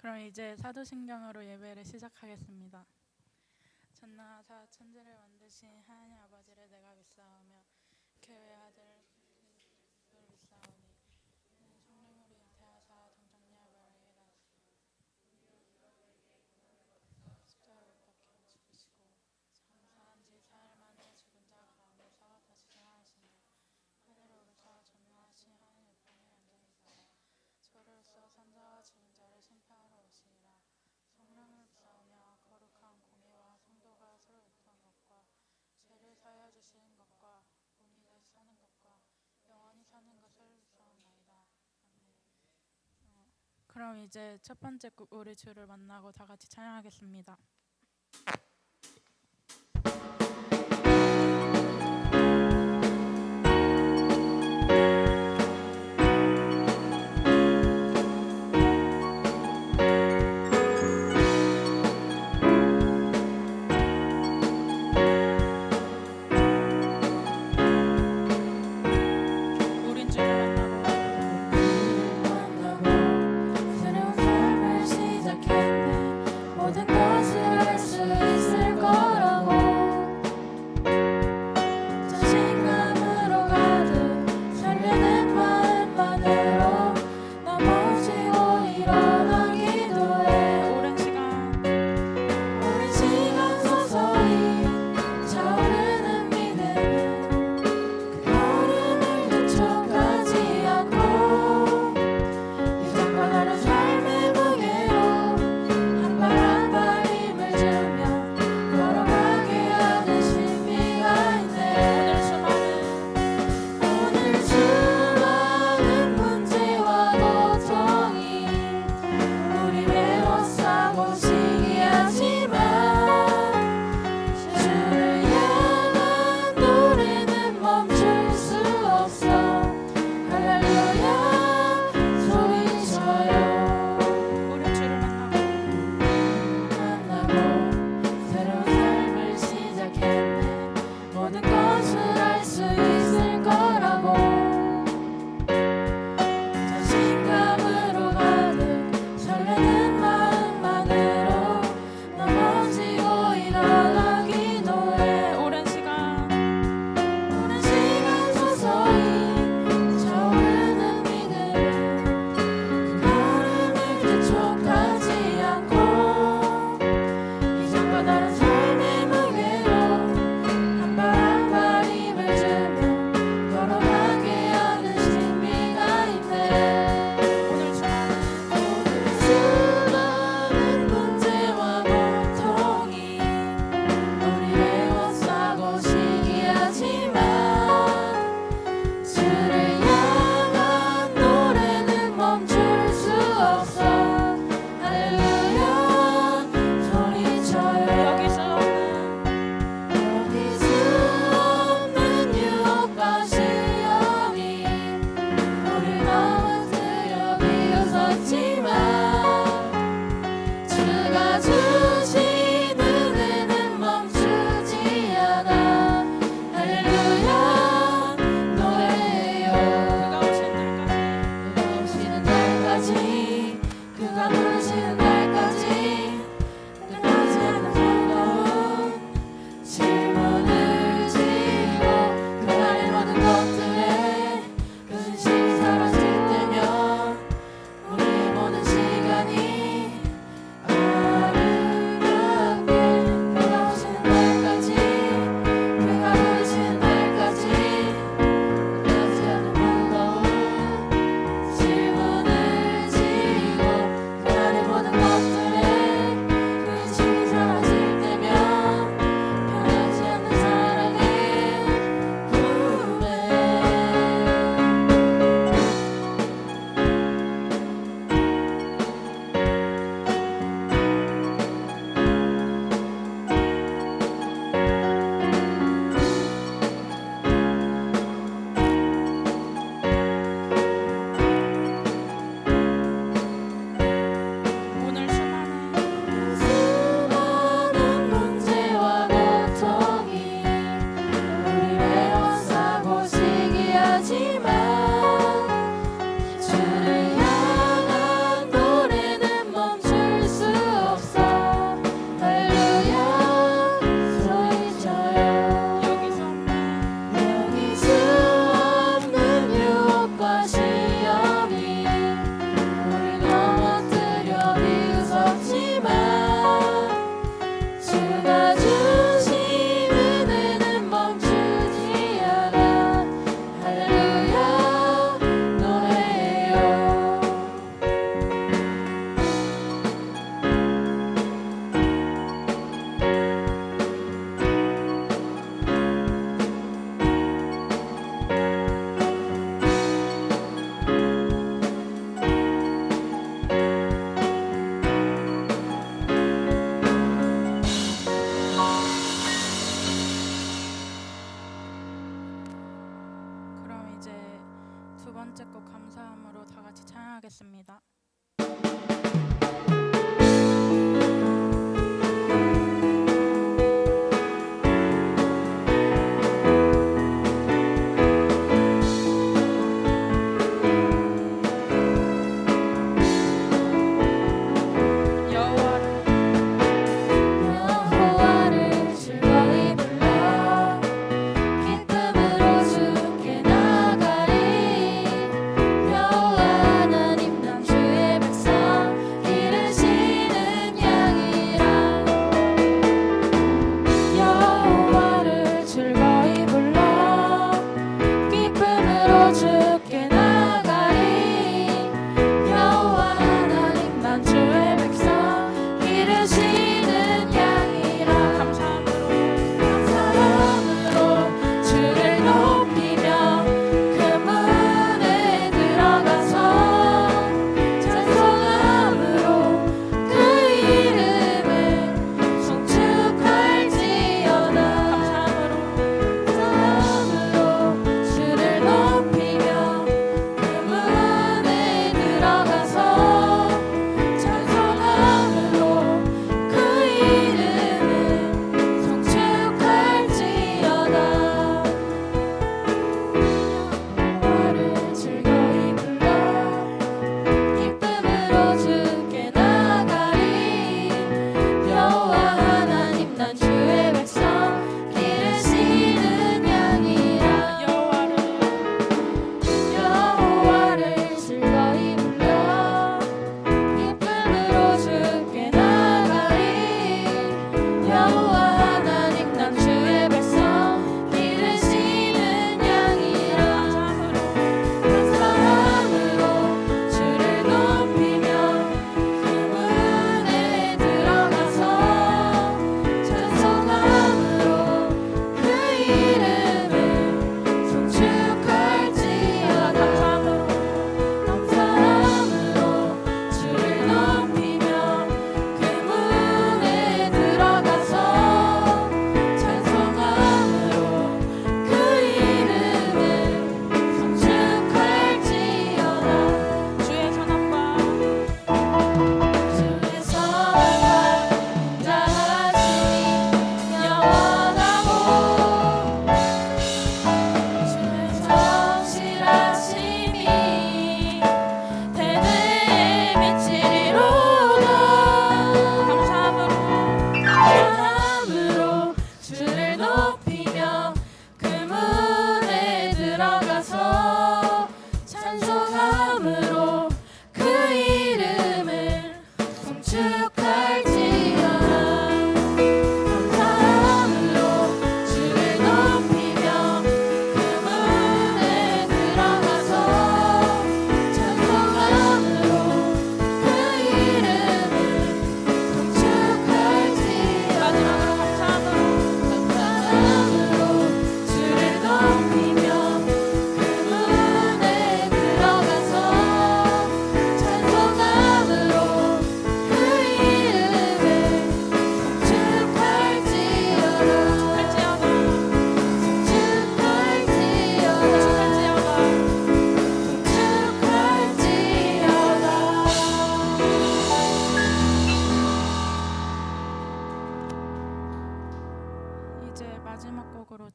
그럼 이제 사도신경으로 예배를 시작하겠습니다. 전능하사 천지를 만드신 하나님 아버지를 내가 믿사오며 교회 아들 그리스도를 믿사오니 이는 성령으로 잉태하사 동정녀 마리아에게 십자가에 못 박혀 죽으시고 장사한 지 사흘 만에 죽은 자 가운데서 다시 살아나시니 하늘에 오르사 전능하신 하나님 우편에 앉아계시다. 저로서 산자와 죽은 자를 심판하러 오시리라. 성령을 믿사오며 거룩한 공의와 성도가 서로 교통한 것과 죄를 사하여 주시는 것과 몸이 다시 사는 것과 영원히 사는 것을 믿사옵나이다. 아멘. 그럼 이제 첫 번째 곡 우리 주를 만나고 다 같이 찬양하겠습니다. 모든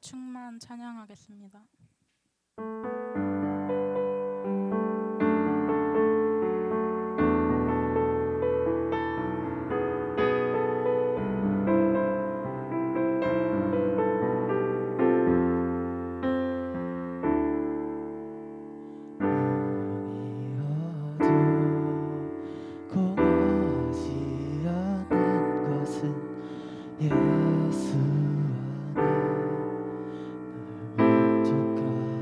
충만 찬양하겠습니다. 예수 안에 늘 만족함이라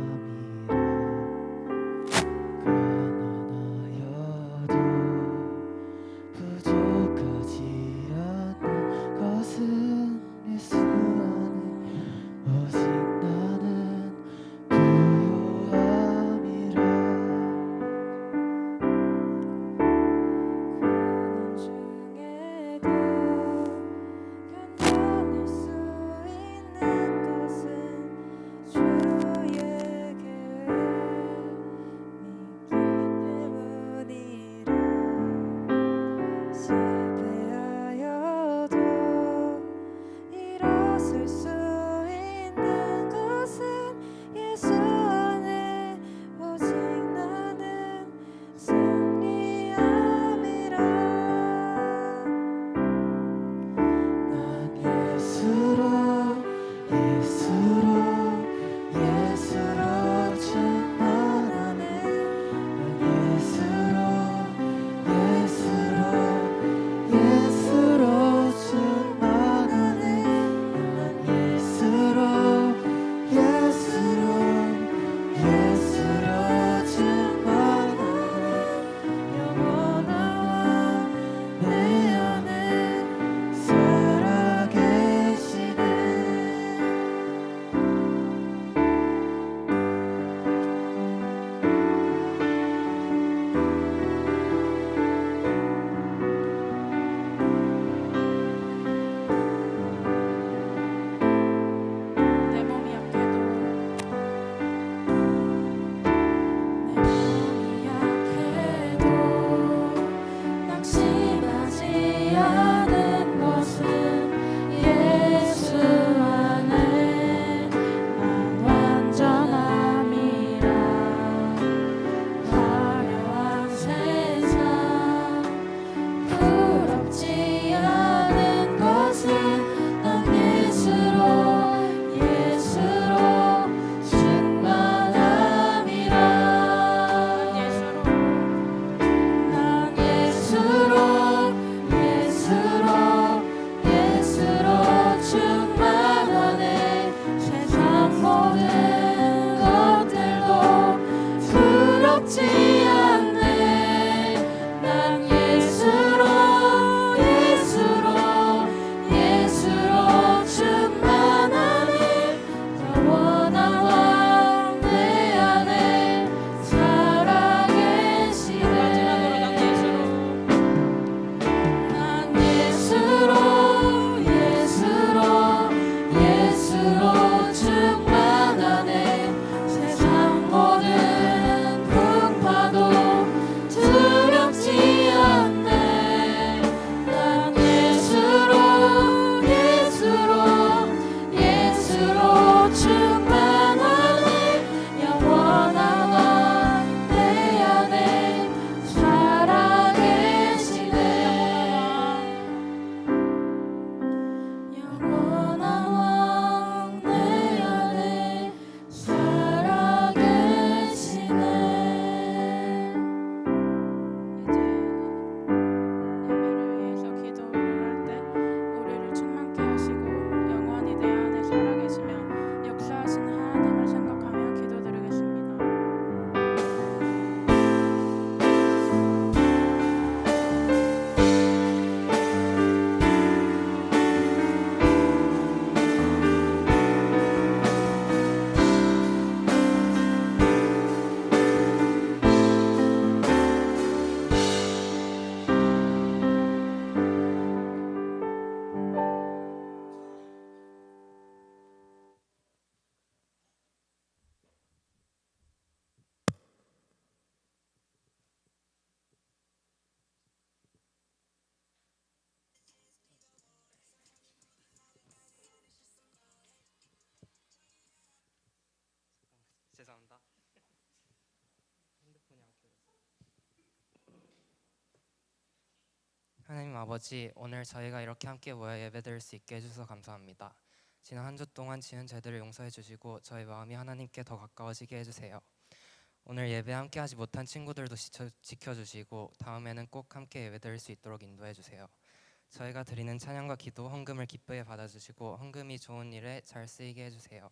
하나님 아버지, 오늘 저희가 이렇게 함께 모여 예배드릴 수 있게 해주셔서 감사합니다. 지난 한 주 동안 지은 죄들을 용서해 주시고 저희 마음이 하나님께 더 가까워지게 해주세요. 오늘 예배 함께 하지 못한 친구들도 지켜주시고 다음에는 꼭 함께 예배드릴 수 있도록 인도해 주세요. 저희가 드리는 찬양과 기도, 헌금을 기쁘게 받아주시고 헌금이 좋은 일에 잘 쓰이게 해주세요.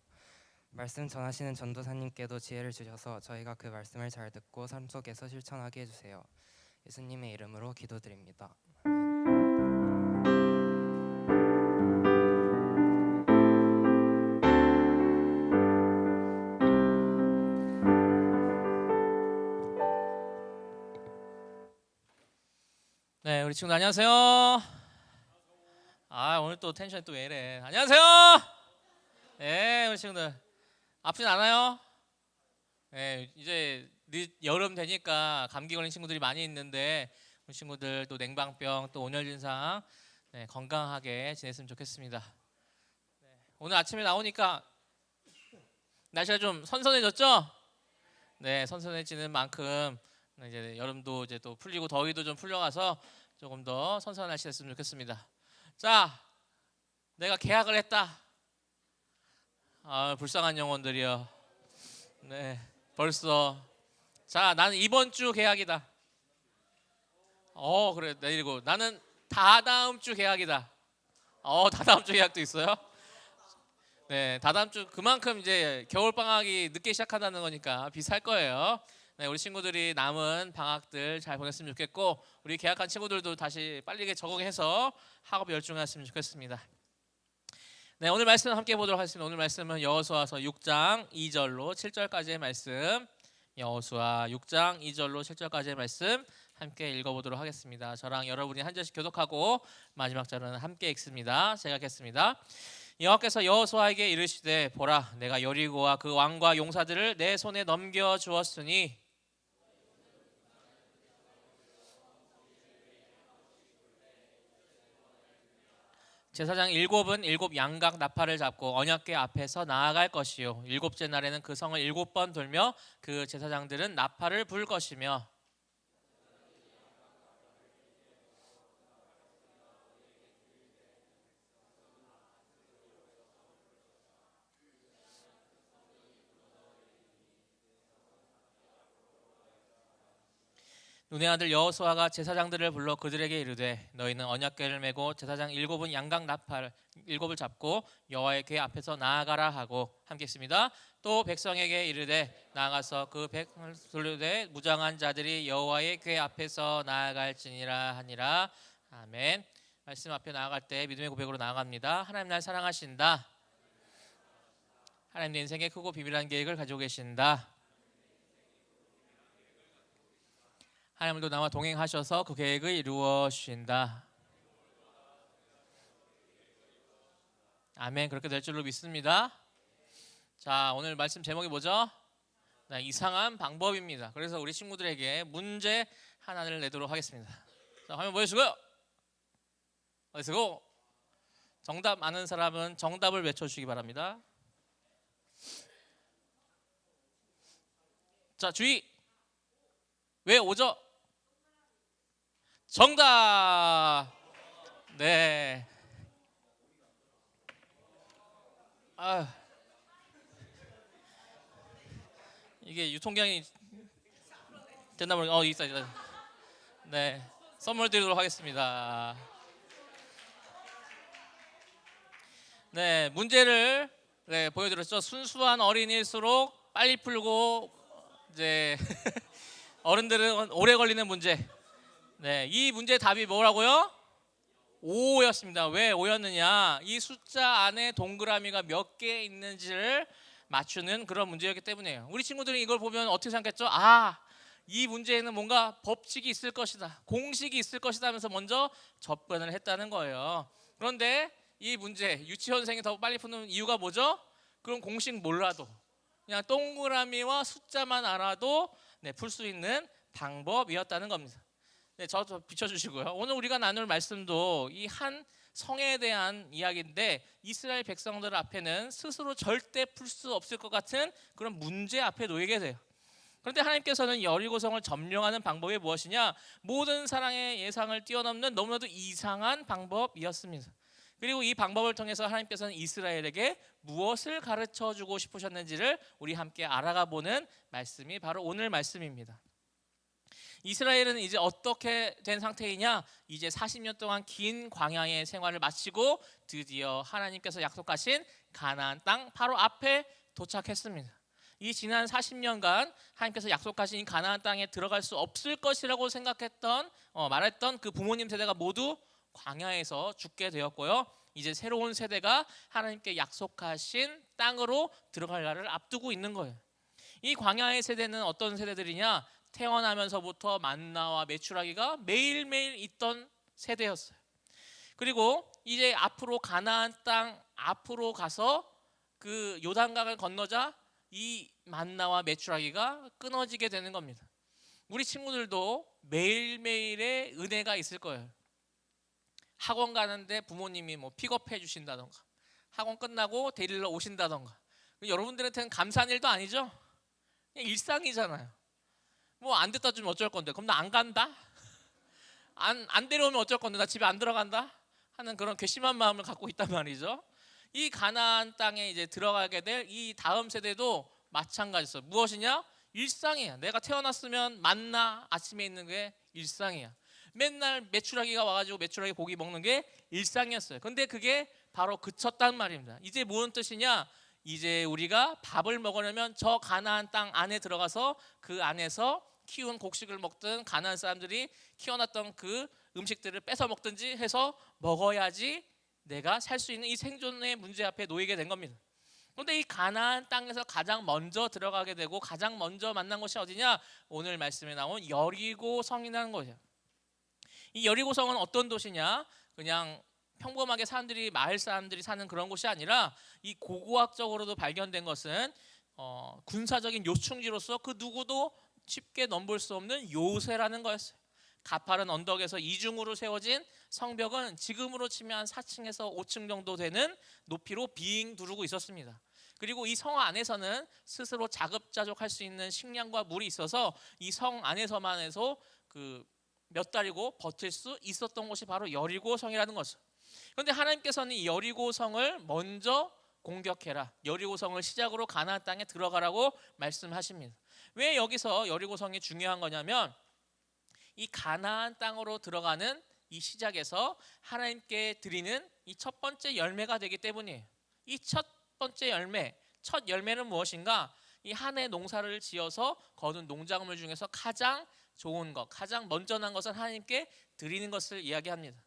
말씀 전하시는 전도사님께도 지혜를 주셔서 저희가 그 말씀을 잘 듣고 삶 속에서 실천하게 해주세요. 예수님의 이름으로 기도드립니다. 네, 우리 친구들 안녕하세요. 오늘 또 텐션이 또 왜 이래? 안녕하세요. 네, 우리 친구들 아프진 않아요? 네, 이제 여름 되니까 감기 걸린 친구들이 많이 있는데 우리 친구들 또 냉방병 또 온열 증상 건강하게 지냈으면 좋겠습니다. 오늘 아침에 나오니까 날씨가 좀 선선해졌죠? 네, 선선해지는 만큼 이제 여름도 이제 또 풀리고 더위도 좀 풀려가서 조금 더 선선한 날씨 됐으면 좋겠습니다. 자, 내가 계약을 했다. 불쌍한 영혼들이여. 네, 벌써. 자, 나는 이번 주 계약이다. 그래, 내리고 나는 다다음 주 계약이다. 다다음 주 계약도 있어요. 네, 다다음 주 그만큼 이제 겨울 방학이 늦게 시작한다는 거니까 비쌀 거예요. 네, 우리 친구들이 남은 방학들 잘 보냈으면 좋겠고 우리 계약한 친구들도 다시 빨리 적응해서 학업에 열중했으면 좋겠습니다. 네, 오늘 말씀 함께 보도록 하겠습니다. 오늘 말씀은 여호수아서 6장 2절로 7절까지의 말씀. 여호수아 6장 2절로 7절까지의 말씀 함께 읽어보도록 하겠습니다. 저랑 여러분이 한 절씩 교독하고 마지막 절은 함께 읽습니다. 제가 읽겠습니다. 여호와께서 여호수아에게 이르시되 보라, 내가 여리고와 그 왕과 용사들을 내 손에 넘겨 주었으니 제사장 일곱은 일곱 양각 나팔을 잡고 언약궤 앞에서 나아갈 것이요 일곱째 날에는 그 성을 7번 돌며 그 제사장들은 나팔을 불 것이며 눈의 아들 여호수아가 제사장들을 불러 그들에게 이르되 너희는 언약궤를 메고 제사장 일곱은 양각 나팔 일곱을 잡고 여호와의 궤 앞에서 나아가라 하고 함께 했습니다. 또 백성에게 이르되 나아가서 그 백을 돌르되 무장한 자들이 여호와의 궤 앞에서 나아갈지니라 하니라. 아멘. 말씀 앞에 나아갈 때 믿음의 고백으로 나아갑니다. 하나님 날 사랑하신다. 하나님 내 인생에 크고 비밀한 계획을 가지고 계신다. 하나님도 나와 동행하셔서 그 계획을 이루어 주신다. 아멘. 그렇게 될 줄로 믿습니다. 자, 오늘 말씀 제목이 뭐죠? 이상한 방법입니다. 그래서 우리 친구들에게 문제 하나를 내도록 하겠습니다. 자, 화면 보여주고요. 어디서고 정답 아는 사람은 정답을 외쳐주시기 바랍니다. 자, 주의. 왜 오죠? 정답. 네. 이게 유통기한이 됐나 모르겠어요. 있어. 네. 선물 드리도록 하겠습니다. 네, 문제를 보여드렸죠. 순수한 어린이일수록 빨리 풀고 이제 어른들은 오래 걸리는 문제. 네, 이 문제 답이 뭐라고요? 5였습니다. 왜 5였느냐? 이 숫자 안에 동그라미가 몇 개 있는지를 맞추는 그런 문제였기 때문이에요. 우리 친구들이 이걸 보면 어떻게 생각했죠? 이 문제에는 뭔가 법칙이 있을 것이다, 공식이 있을 것이다 하면서 먼저 접근을 했다는 거예요. 그런데 이 문제 유치원생이 더 빨리 푸는 이유가 뭐죠? 그런 공식 몰라도 그냥 동그라미와 숫자만 알아도 풀 수 있는 방법이었다는 겁니다. 네, 저 비춰주시고요. 오늘 우리가 나눌 말씀도 이 한 성에 대한 이야기인데 이스라엘 백성들 앞에는 스스로 절대 풀 수 없을 것 같은 그런 문제 앞에 놓이게 돼요. 그런데 하나님께서는 여리고성을 점령하는 방법이 무엇이냐? 모든 사랑의 예상을 뛰어넘는 너무나도 이상한 방법이었습니다. 그리고 이 방법을 통해서 하나님께서는 이스라엘에게 무엇을 가르쳐주고 싶으셨는지를 우리 함께 알아가 보는 말씀이 바로 오늘 말씀입니다. 이스라엘은 이제 어떻게 된 상태이냐? 이제 40년 동안 긴 광야의 생활을 마치고 드디어 하나님께서 약속하신 가나안 땅 바로 앞에 도착했습니다. 이 지난 40년간 하나님께서 약속하신 가나안 땅에 들어갈 수 없을 것이라고 생각했던 말했던 그 부모님 세대가 모두 광야에서 죽게 되었고요. 이제 새로운 세대가 하나님께 약속하신 땅으로 들어갈 날을 앞두고 있는 거예요. 이 광야의 세대는 어떤 세대들이냐? 태어나면서부터 만나와 메추라기가 매일매일 있던 세대였어요. 그리고 이제 앞으로 가나안 땅 앞으로 가서 그 요단강을 건너자 이 만나와 메추라기가 끊어지게 되는 겁니다. 우리 친구들도 매일매일의 은혜가 있을 거예요. 학원 가는데 부모님이 뭐 픽업해 주신다던가, 학원 끝나고 데리러 오신다던가. 여러분들한테는 감사한 일도 아니죠? 그냥 일상이잖아요. 뭐 안 됐다 주면 어쩔 건데, 그럼 나 안 간다? 안 데려오면 어쩔 건데, 나 집에 안 들어간다? 하는 그런 괘씸한 마음을 갖고 있단 말이죠. 이 가나안 땅에 이제 들어가게 될 이 다음 세대도 마찬가지였어요. 무엇이냐? 일상이야. 내가 태어났으면 만나 아침에 있는 게 일상이야. 맨날 메추라기가 와가지고 메추라기 고기 먹는 게 일상이었어요. 근데 그게 바로 그쳤단 말입니다. 이제 무슨 뜻이냐? 이제 우리가 밥을 먹으려면 저 가나안 땅 안에 들어가서 그 안에서 키운 곡식을 먹든 가나안 사람들이 키워놨던 그 음식들을 뺏어 먹든지 해서 먹어야지 내가 살 수 있는 이 생존의 문제 앞에 놓이게 된 겁니다. 그런데 이 가나안 땅에서 가장 먼저 들어가게 되고 가장 먼저 만난 곳이 어디냐? 오늘 말씀에 나온 여리고 성이라는 곳이에요. 이 여리고 성은 어떤 도시냐? 그냥 평범하게 사람들이 마을 사람들이 사는 그런 곳이 아니라 이 고고학적으로도 발견된 것은 군사적인 요충지로서 그 누구도 쉽게 넘볼 수 없는 요새라는 거였어요. 가파른 언덕에서 이중으로 세워진 성벽은 지금으로 치면 한 4층에서 5층 정도 되는 높이로 빙 두르고 있었습니다. 그리고 이 성 안에서는 스스로 자급자족할 수 있는 식량과 물이 있어서 이 성 안에서만 해서 그 몇 달이고 버틸 수 있었던 곳이 바로 여리고 성이라는 것이죠. 그런데 하나님께서는 이 여리고 성을 먼저 공격해라, 여리고 성을 시작으로 가나안 땅에 들어가라고 말씀하십니다. 왜 여기서 여리고 성이 중요한 거냐면 이 가나안 땅으로 들어가는 이 시작에서 하나님께 드리는 이 첫 번째 열매가 되기 때문이에요. 이 첫 번째 열매, 첫 열매는 무엇인가? 이 한 해 농사를 지어서 거둔 농작물 중에서 가장 좋은 것, 가장 먼저 난 것은 하나님께 드리는 것을 이야기합니다.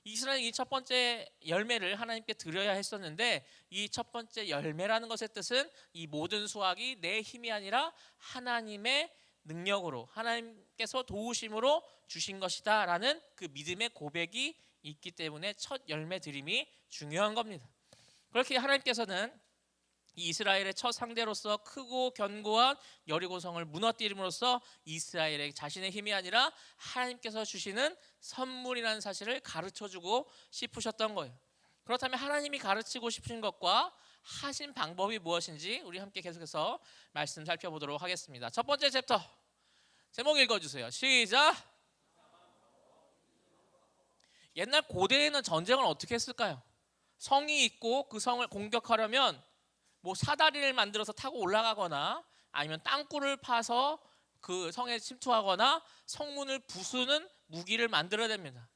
이스라엘이 이 첫 번째 열매를 하나님께 드려야 했었는데 이 첫 번째 열매라는 것의 뜻은 이 모든 수확이 내 힘이 아니라 하나님의 능력으로, 하나님께서 도우심으로 주신 것이다 라는 그 믿음의 고백이 있기 때문에 첫 열매 드림이 중요한 겁니다. 그렇게 하나님께서는 이 이스라엘의 첫 상대로서 크고 견고한 여리고성을 무너뜨림으로써 이스라엘의 자신의 힘이 아니라 하나님께서 주시는 선물이라는 사실을 가르쳐주고 싶으셨던 거예요. 그렇다면 하나님이 가르치고 싶으신 것과 하신 방법이 무엇인지 우리 함께 계속해서 말씀 살펴보도록 하겠습니다. 첫 번째 챕터 제목 읽어주세요. 시작. 옛날 고대에는 전쟁을 어떻게 했을까요? 성이 있고 그 성을 공격하려면 뭐 사다리를 만들어서 타고 올라가거나 아니면 땅굴을 파서 그 성에 침투하거나 성문을 부수는 무기를 만들어야 됩니다.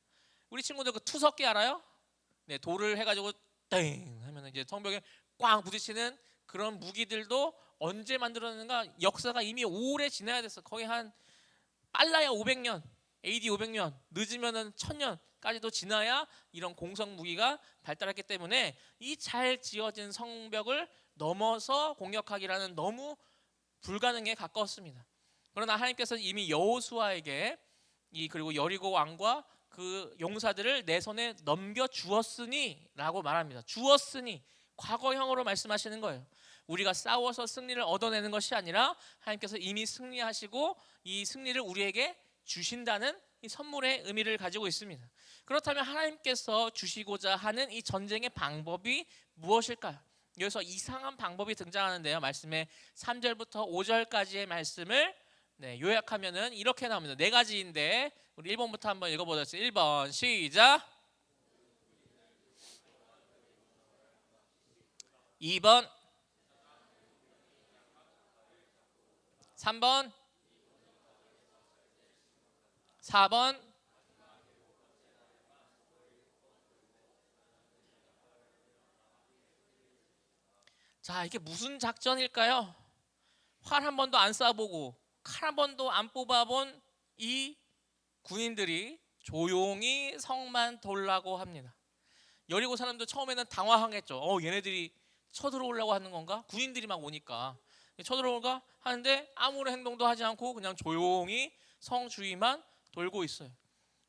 우리 친구들 그 투석기 알아요? 네, 돌을 해가지고 땡 하면 이제 성벽에 꽝 부딪히는 그런 무기들도 언제 만들었는가? 역사가 이미 오래 지나야 됐어. 거의 한 빨라야 500년, AD 500년, 늦으면은 1000년까지도 지나야 이런 공성 무기가 발달했기 때문에 이 잘 지어진 성벽을 넘어서 공격하기라는 너무 불가능에 가까웠습니다. 그러나 하나님께서는 이미 여호수아에게 그리고 여리고 왕과 그 용사들을 내 손에 넘겨 주었으니라고 말합니다. 주었으니 과거형으로 말씀하시는 거예요. 우리가 싸워서 승리를 얻어내는 것이 아니라 하나님께서 이미 승리하시고 이 승리를 우리에게 주신다는 이 선물의 의미를 가지고 있습니다. 그렇다면 하나님께서 주시고자 하는 이 전쟁의 방법이 무엇일까요? 여기서 이상한 방법이 등장하는데요. 말씀의 3절부터 5절까지의 말씀을 네, 요약하면은 이렇게 나옵니다. 네 가지인데 우리 1번부터 한번 읽어보겠습니다. 1번 시작. 2번, 3번, 4번. 자, 이게 무슨 작전일까요? 활 한 번도 안 쏴보고 칼 한 번도 안 뽑아본 이 군인들이 조용히 성만 돌라고 합니다. 여리고 사람도 처음에는 당황했죠. 얘네들이 쳐들어오려고 하는 건가? 군인들이 막 오니까 쳐들어올까 하는데 아무런 행동도 하지 않고 그냥 조용히 성 주위만 돌고 있어요.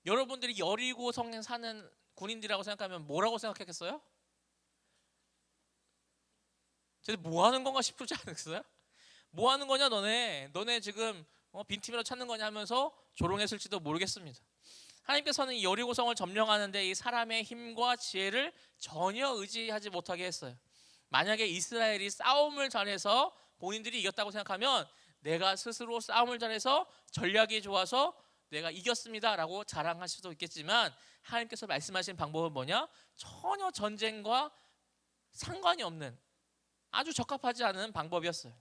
여러분들이 여리고 성에 사는 군인들이라고 생각하면 뭐라고 생각했겠어요? 쟤들 뭐 하는 건가 싶지 않겠어요? 뭐 하는 거냐 너네 지금 빈틈이라도 찾는 거냐 하면서 조롱했을지도 모르겠습니다. 하나님께서는 이 여리고성을 점령하는데 이 사람의 힘과 지혜를 전혀 의지하지 못하게 했어요. 만약에 이스라엘이 싸움을 잘해서 본인들이 이겼다고 생각하면 내가 스스로 싸움을 잘해서 전략이 좋아서 내가 이겼습니다 라고 자랑할 수도 있겠지만 하나님께서 말씀하신 방법은 뭐냐? 전혀 전쟁과 상관이 없는 아주 적합하지 않은 방법이었어요.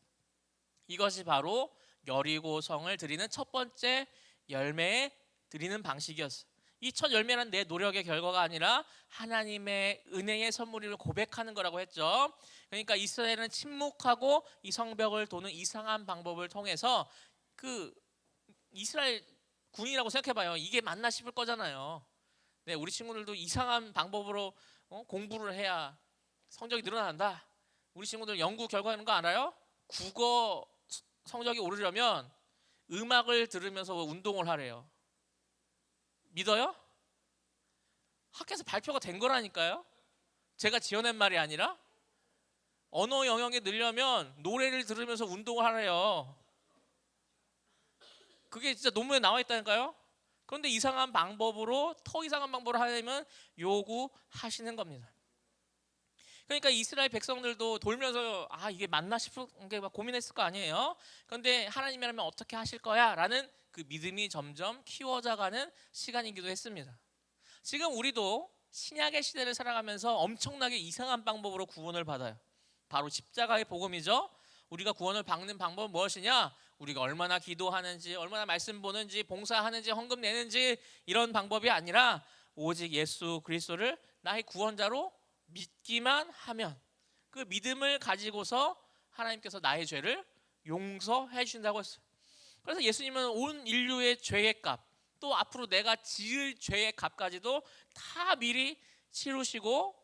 이것이 바로 여리고성을 드리는 첫 번째 열매에 드리는 방식이었어요. 이 첫 열매는 내 노력의 결과가 아니라 하나님의 은혜의 선물을 고백하는 거라고 했죠. 그러니까 이스라엘은 침묵하고 이 성벽을 도는 이상한 방법을 통해서 그 이스라엘 군이라고 생각해봐요. 이게 맞나 싶을 거잖아요. 네, 우리 친구들도 이상한 방법으로 공부를 해야 성적이 늘어난다. 우리 친구들 연구 결과는 거 알아요? 국어 성적이 오르려면 음악을 들으면서 운동을 하래요. 믿어요? 학교에서 발표가 된 거라니까요. 제가 지어낸 말이 아니라 언어 영역이 늘려면 노래를 들으면서 운동을 하래요. 그게 진짜 논문에 나와 있다니까요. 그런데 이상한 방법으로 더 이상한 방법으로 하려면 요구하시는 겁니다. 그러니까 이스라엘 백성들도 돌면서 이게 맞나 싶은 게 막 고민했을 거 아니에요. 그런데 하나님이라면 어떻게 하실 거야? 라는 그 믿음이 점점 키워져가는 시간이기도 했습니다. 지금 우리도 신약의 시대를 살아가면서 엄청나게 이상한 방법으로 구원을 받아요. 바로 십자가의 복음이죠. 우리가 구원을 받는 방법은 무엇이냐? 우리가 얼마나 기도하는지, 얼마나 말씀 보는지, 봉사하는지, 헌금 내는지 이런 방법이 아니라 오직 예수 그리스도를 나의 구원자로 믿기만 하면 그 믿음을 가지고서 하나님께서 나의 죄를 용서해 주신다고 했어요. 그래서 예수님은 온 인류의 죄의 값, 또 앞으로 내가 지을 죄의 값까지도 다 미리 치르시고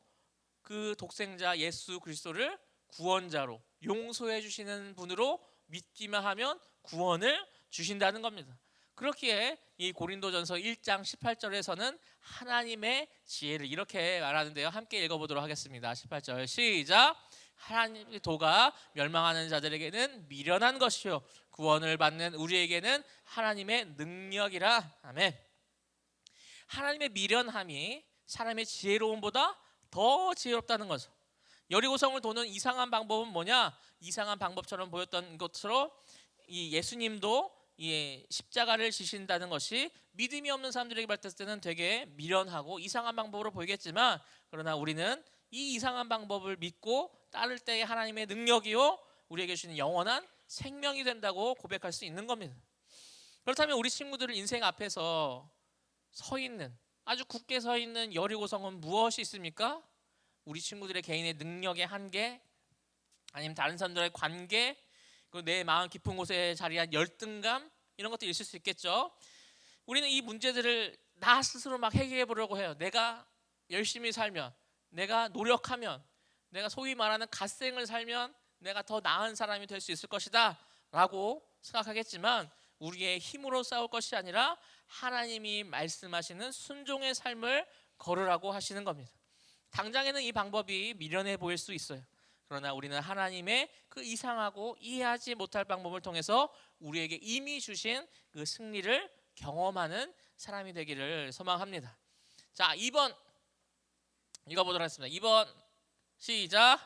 그 독생자 예수 그리스도를 구원자로 용서해 주시는 분으로 믿기만 하면 구원을 주신다는 겁니다. 그렇기에 이 고린도전서 1장 18절에서는 하나님의 지혜를 이렇게 말하는데요. 함께 읽어보도록 하겠습니다. 18절 시작. 하나님의 도가 멸망하는 자들에게는 미련한 것이요 구원을 받는 우리에게는 하나님의 능력이라. 아멘. 하나님의 미련함이 사람의 지혜로움보다 더 지혜롭다는 거죠. 여리고성을 도는 이상한 방법은 뭐냐? 이상한 방법처럼 보였던 것처럼 이 예수님도 이 십자가를 지신다는 것이 믿음이 없는 사람들에게 봤을 때는 되게 미련하고 이상한 방법으로 보이겠지만, 그러나 우리는 이 이상한 방법을 믿고 따를 때의 하나님의 능력이요 우리에게 주시는 영원한 생명이 된다고 고백할 수 있는 겁니다. 그렇다면 우리 친구들 인생 앞에서 서 있는, 아주 굳게 서 있는 여리고성은 무엇이 있습니까? 우리 친구들의 개인의 능력의 한계, 아니면 다른 사람들의 관계, 그리고 내 마음 깊은 곳에 자리한 열등감, 이런 것들이 있을 수 있겠죠. 우리는 이 문제들을 나 스스로 막 해결해 보려고 해요. 내가 열심히 살면, 내가 노력하면, 내가 소위 말하는 갓생을 살면 내가 더 나은 사람이 될 수 있을 것이다 라고 생각하겠지만, 우리의 힘으로 싸울 것이 아니라 하나님이 말씀하시는 순종의 삶을 걸으라고 하시는 겁니다. 당장에는 이 방법이 미련해 보일 수 있어요. 그러나 우리는 하나님의 그 이상하고 이해하지 못할 방법을 통해서 우리에게 이미 주신 그 승리를 경험하는 사람이 되기를 소망합니다. 자, 2번 읽어보도록 하겠습니다. 2번 시작.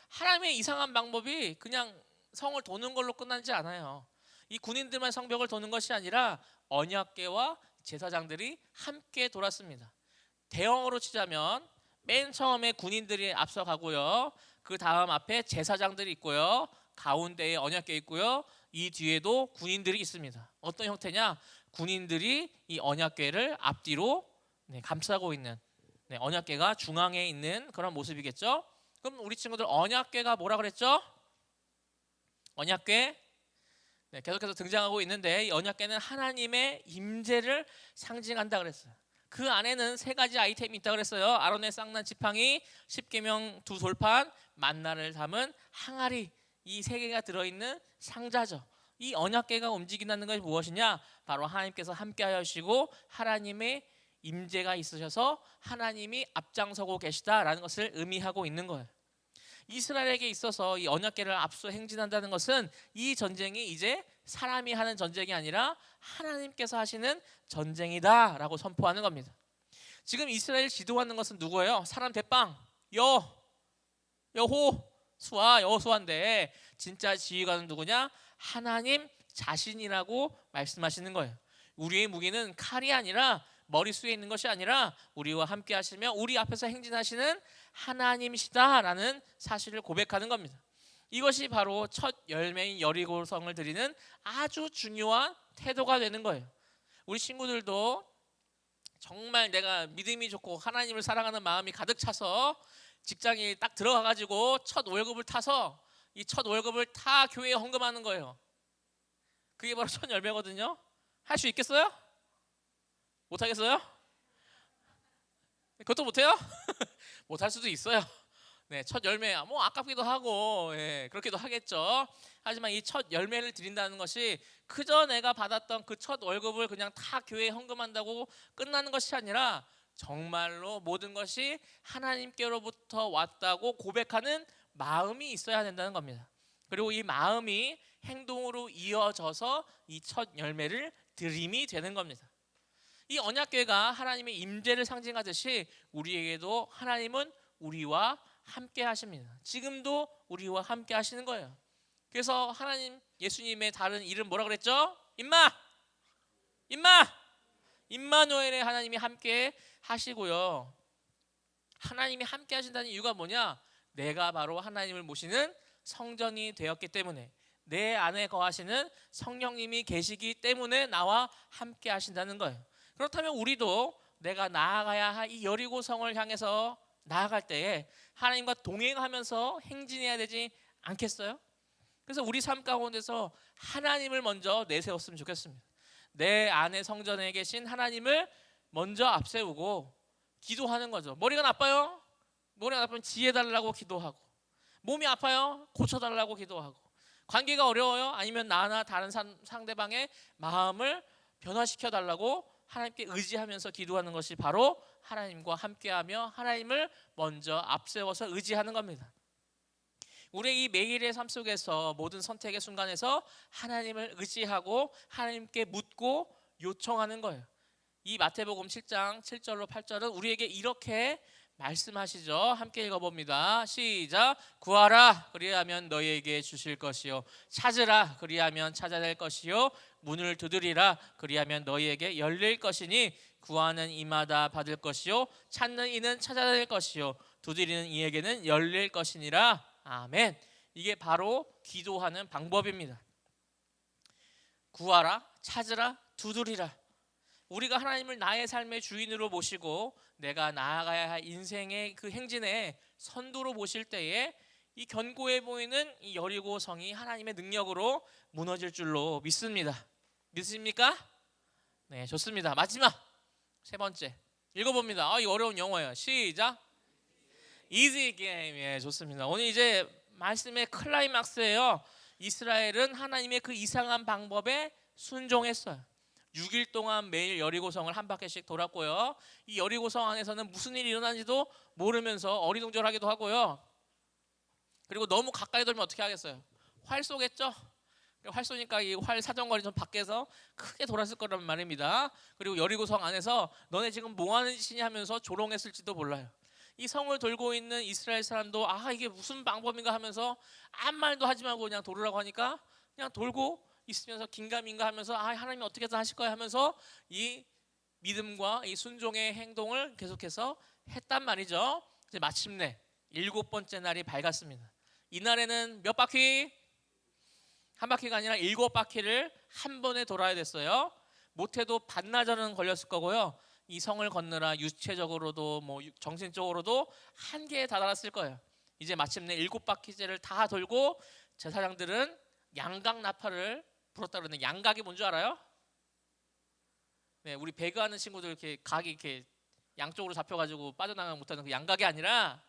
하나님의 이상한 방법이 그냥 성을 도는 걸로 끝나지 않아요. 이 군인들만 성벽을 도는 것이 아니라 언약궤와 제사장들이 함께 돌았습니다. 대형으로 치자면 맨 처음에 군인들이 앞서가고요. 그 다음 앞에 제사장들이 있고요. 가운데에 언약궤 있고요. 이 뒤에도 군인들이 있습니다. 어떤 형태냐? 군인들이 이 언약궤를 앞뒤로 감싸고 있는, 언약궤가 중앙에 있는 그런 모습이겠죠. 그럼 우리 친구들 언약궤가 뭐라 그랬죠? 언약궤 계속해서 등장하고 있는데, 이 언약궤는 하나님의 임재를 상징한다 그랬어요. 그 안에는 세 가지 아이템이 있다 그랬어요. 아론의 쌍난 지팡이, 십계명 두 돌판, 만나를 담은 항아리, 이 세 개가 들어있는 상자죠. 이 언약궤가 움직인다는 것이 무엇이냐? 바로 하나님께서 함께하여 주시고 하나님의 임재가 있으셔서 하나님이 앞장서고 계시다라는 것을 의미하고 있는 거예요. 이스라엘에게 있어서 이 언약궤를 앞서 행진한다는 것은 이 전쟁이 이제 사람이 하는 전쟁이 아니라 하나님께서 하시는 전쟁이다라고 선포하는 겁니다. 지금 이스라엘 지도하는 것은 누구예요? 사람 대빵 여호수아, 여호수아인데 진짜 지휘관은 누구냐? 하나님 자신이라고 말씀하시는 거예요. 우리의 무기는 칼이 아니라 머릿속에 있는 것이 아니라 우리와 함께 하시며 우리 앞에서 행진하시는 하나님이시다라는 사실을 고백하는 겁니다. 이것이 바로 첫 열매인 여리고성을 드리는 아주 중요한 태도가 되는 거예요. 우리 친구들도 정말 내가 믿음이 좋고 하나님을 사랑하는 마음이 가득 차서 직장에 딱 들어가가지고 첫 월급을 타서 이 첫 월급을 다 교회에 헌금하는 거예요. 그게 바로 첫 열매거든요. 할 수 있겠어요? 못하겠어요? 그것도 못해요? 못할 수도 있어요. 첫 열매 뭐 아깝기도 하고 그렇기도 하겠죠. 하지만 이 첫 열매를 드린다는 것이 그저 내가 받았던 그 첫 월급을 그냥 다 교회에 헌금한다고 끝나는 것이 아니라 정말로 모든 것이 하나님께로부터 왔다고 고백하는 마음이 있어야 된다는 겁니다. 그리고 이 마음이 행동으로 이어져서 이 첫 열매를 드림이 되는 겁니다. 이 언약궤가 하나님의 임재를 상징하듯이 우리에게도 하나님은 우리와 함께 하십니다. 지금도 우리와 함께 하시는 거예요. 그래서 하나님 예수님의 다른 이름 뭐라 그랬죠? 임마누엘의 하나님이 함께 하시고요. 하나님이 함께 하신다는 이유가 뭐냐? 내가 바로 하나님을 모시는 성전이 되었기 때문에, 내 안에 거하시는 성령님이 계시기 때문에 나와 함께 하신다는 거예요. 그렇다면 우리도 내가 나아가야 할 이 여리고성을 향해서 나아갈 때에 하나님과 동행하면서 행진해야 되지 않겠어요? 그래서 우리 삶 가운데서 하나님을 먼저 내세웠으면 좋겠습니다. 내 안에 성전에 계신 하나님을 먼저 앞세우고 기도하는 거죠. 머리가 나빠요? 머리가 나쁘면 지혜달라고 기도하고, 몸이 아파요? 고쳐달라고 기도하고, 관계가 어려워요? 아니면 나나 다른 상대방의 마음을 변화시켜달라고 하나님께 의지하면서 기도하는 것이 바로 하나님과 함께하며 하나님을 먼저 앞세워서 의지하는 겁니다. 우리의 이 매일의 삶 속에서 모든 선택의 순간에서 하나님을 의지하고 하나님께 묻고 요청하는 거예요. 이 마태복음 7장 7절로 8절은 우리에게 이렇게 말씀하시죠. 함께 읽어봅니다. 시작. 구하라 그리하면 너희에게 주실 것이요, 찾으라 그리하면 찾아낼 것이요, 문을 두드리라 그리하면 너희에게 열릴 것이니 구하는 이마다 받을 것이요, 찾는 이는 찾아낼 것이요, 두드리는 이에게는 열릴 것이니라. 아멘. 이게 바로 기도하는 방법입니다. 구하라, 찾으라, 두드리라. 우리가 하나님을 나의 삶의 주인으로 모시고 내가 나아가야 할 인생의 그 행진에 선두로 모실 때에 이 견고해 보이는 이 여리고성이 하나님의 능력으로 무너질 줄로 믿습니다. 믿으십니까? 네, 좋습니다. 마지막 세 번째 읽어봅니다. 이 어려운 영어예요. 시작. Easy game. 예, 좋습니다. 오늘 이제 말씀의 클라이막스예요. 이스라엘은 하나님의 그 이상한 방법에 순종했어요. 6일 동안 매일 여리고성을 한 바퀴씩 돌았고요. 이 여리고성 안에서는 무슨 일이 일어나는지도 모르면서 어리둥절하기도 하고요. 그리고 너무 가까이 돌면 어떻게 하겠어요? 활 쏘겠죠? 활 쏘니까 이 활 사정거리 좀 밖에서 크게 돌았을 거란 말입니다. 그리고 여리고성 안에서 너네 지금 뭐 하는 짓이냐 하면서 조롱했을지도 몰라요. 이 성을 돌고 있는 이스라엘 사람도 이게 무슨 방법인가 하면서 아무 말도 하지 말고 그냥 돌으라고 하니까 그냥 돌고 있으면서 긴가민가 하면서 하나님이 어떻게든 하실 거야 하면서 이 믿음과 이 순종의 행동을 계속해서 했단 말이죠. 이제 마침내 7번째 날이 밝았습니다. 이날에는 몇 바퀴? 한 바퀴가 아니라 7바퀴를 한 번에 돌아야 됐어요. 못해도 반나절은 걸렸을 거고요. 이 성을 건너라 유체적으로도 뭐 정신적으로도 한계에 다다랐을 거예요. 이제 마침내 7바퀴째를 다 돌고 제사장들은 양각 나팔을 불었다 그러는데 양각이 뭔 줄 알아요? 네, 우리 배그하는 친구들 이렇게 각이 이렇게 양쪽으로 잡혀가지고 빠져나가지 못하는 그 양각이 아니라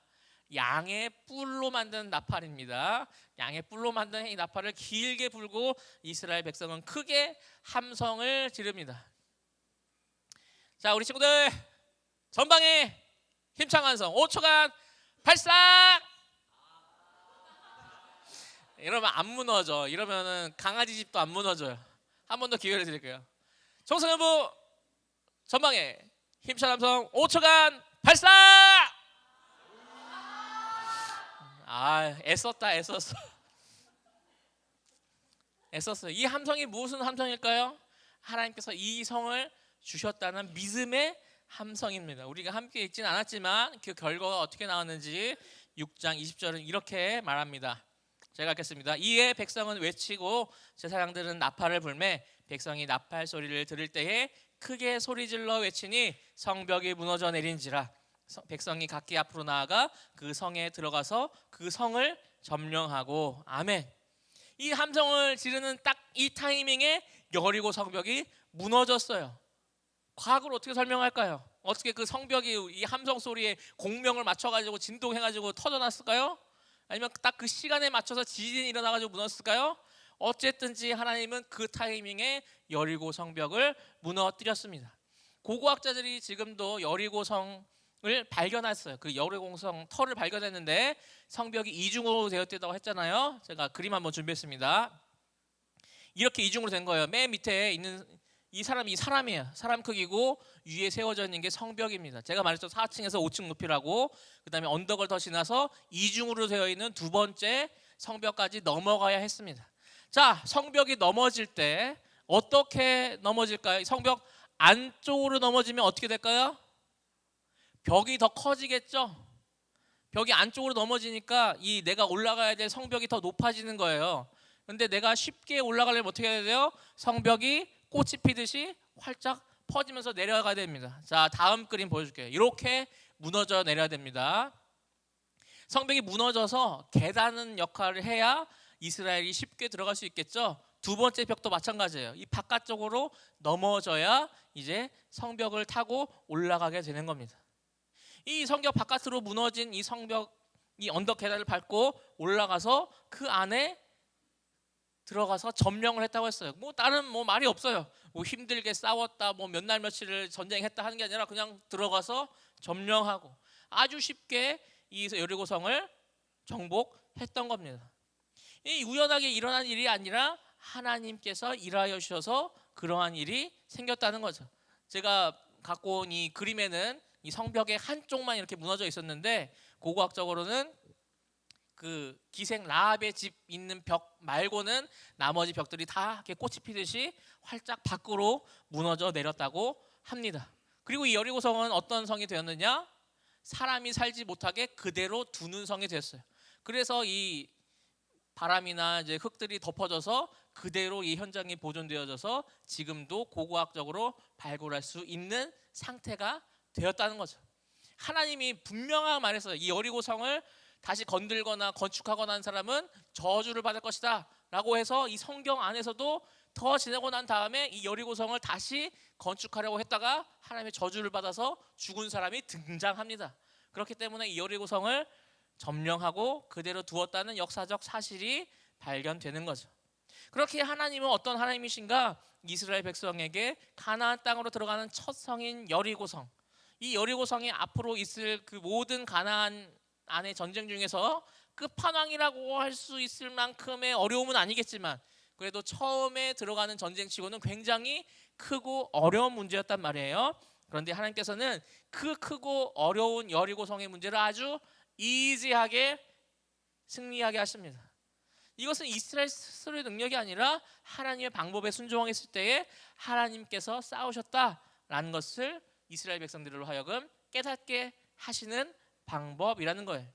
양의 뿔로 만든 나팔입니다. 양의 뿔로 만든 이 나팔을 길게 불고 이스라엘 백성은 크게 함성을 지릅니다. 자, 우리 친구들 전방에 힘찬 함성 5초간 발사! 이러면 안 무너져. 이러면은 강아지 집도 안 무너져요. 한 번 더 기회를 드릴게요. 청소년부 전방에 힘찬 함성 5초간 발사! 애썼어. 애썼어요. 이 함성이 무슨 함성일까요? 하나님께서 이 성을 주셨다는 믿음의 함성입니다. 우리가 함께 읽진 않았지만 그 결과가 어떻게 나왔는지 6장 20절은 이렇게 말합니다. 제가 읽겠습니다. 이에 백성은 외치고 제사장들은 나팔을 불매 백성이 나팔 소리를 들을 때에 크게 소리질러 외치니 성벽이 무너져 내린지라. 백성이 각기 앞으로 나아가 그 성에 들어가서 그 성을 점령하고. 아멘. 이 함성을 지르는 딱 이 타이밍에 여리고 성벽이 무너졌어요. 과학으로 어떻게 설명할까요? 어떻게 그 성벽이 이 함성 소리에 공명을 맞춰가지고 진동해가지고 터져났을까요? 아니면 딱 그 시간에 맞춰서 지진이 일어나가지고 무너졌을까요? 어쨌든지 하나님은 그 타이밍에 여리고 성벽을 무너뜨렸습니다. 고고학자들이 지금도 여리고 성을 발견했어요. 그 여리고 성 터를 발견했는데 성벽이 이중으로 되었다고 했잖아요. 제가 그림 한번 준비했습니다. 이렇게 이중으로 된 거예요. 맨 밑에 있는 이 사람이 사람이에요. 사람 크기고 위에 세워져 있는 게 성벽입니다. 제가 말했죠. 4층에서 5층 높이라고. 그다음에 언덕을 더 지나서 이중으로 되어 있는 두 번째 성벽까지 넘어가야 했습니다. 자, 성벽이 넘어질 때 어떻게 넘어질까요? 성벽 안쪽으로 넘어지면 어떻게 될까요? 벽이 더 커지겠죠. 벽이 안쪽으로 넘어지니까 이 내가 올라가야 될 성벽이 더 높아지는 거예요. 근데 내가 쉽게 올라가려면 어떻게 해야 돼요? 성벽이 꽃이 피듯이 활짝 퍼지면서 내려가야 됩니다. 자, 다음 그림 보여줄게요. 이렇게 무너져 내려야 됩니다. 성벽이 무너져서 계단 역할을 해야 이스라엘이 쉽게 들어갈 수 있겠죠. 두 번째 벽도 마찬가지예요. 이 바깥쪽으로 넘어져야 이제 성벽을 타고 올라가게 되는 겁니다. 이 성벽 바깥으로 무너진 이 성벽, 이 언덕 계단을 밟고 올라가서 그 안에 들어가서 점령을 했다고 했어요. 뭐 다른 뭐 말이 없어요. 뭐 힘들게 싸웠다, 뭐 몇 날 며칠을 전쟁했다 하는 게 아니라 그냥 들어가서 점령하고 아주 쉽게 이 여리고성을 정복했던 겁니다. 이 우연하게 일어난 일이 아니라 하나님께서 일하여 주셔서 그러한 일이 생겼다는 거죠. 제가 갖고 온 이 그림에는 이 성벽의 한쪽만 이렇게 무너져 있었는데 고고학적으로는 그 기생 라합의 집 있는 벽 말고는 나머지 벽들이 다 이렇게 꽃이 피듯이 활짝 밖으로 무너져 내렸다고 합니다. 그리고 이 여리고성은 어떤 성이 되었느냐? 사람이 살지 못하게 그대로 두는 성이 됐어요. 그래서 이 바람이나 이제 흙들이 덮어져서 그대로 이 현장이 보존되어져서 지금도 고고학적으로 발굴할 수 있는 상태가 되었다는 거죠. 하나님이 분명하게 말했어요. 이 여리고성을 다시 건들거나 건축하거나 한 사람은 저주를 받을 것이다 라고 해서 이 성경 안에서도 더 지나고 난 다음에 이 여리고성을 다시 건축하려고 했다가 하나님의 저주를 받아서 죽은 사람이 등장합니다. 그렇기 때문에 이 여리고성을 점령하고 그대로 두었다는 역사적 사실이 발견되는 거죠. 그렇게 하나님은 어떤 하나님이신가? 이스라엘 백성에게 가나안 땅으로 들어가는 첫 성인 여리고성, 이 여리고성이 앞으로 있을 그 모든 가나안 안의 전쟁 중에서 끝판왕이라고 할 수 있을 만큼의 어려움은 아니겠지만 그래도 처음에 들어가는 전쟁치고는 굉장히 크고 어려운 문제였단 말이에요. 그런데 하나님께서는 그 크고 어려운 여리고성의 문제를 아주 이지하게 승리하게 하십니다. 이것은 이스라엘 스스로의 능력이 아니라 하나님의 방법에 순종했을 때에 하나님께서 싸우셨다라는 것을 이스라엘 백성들로 하여금 깨닫게 하시는 방법이라는 거예요.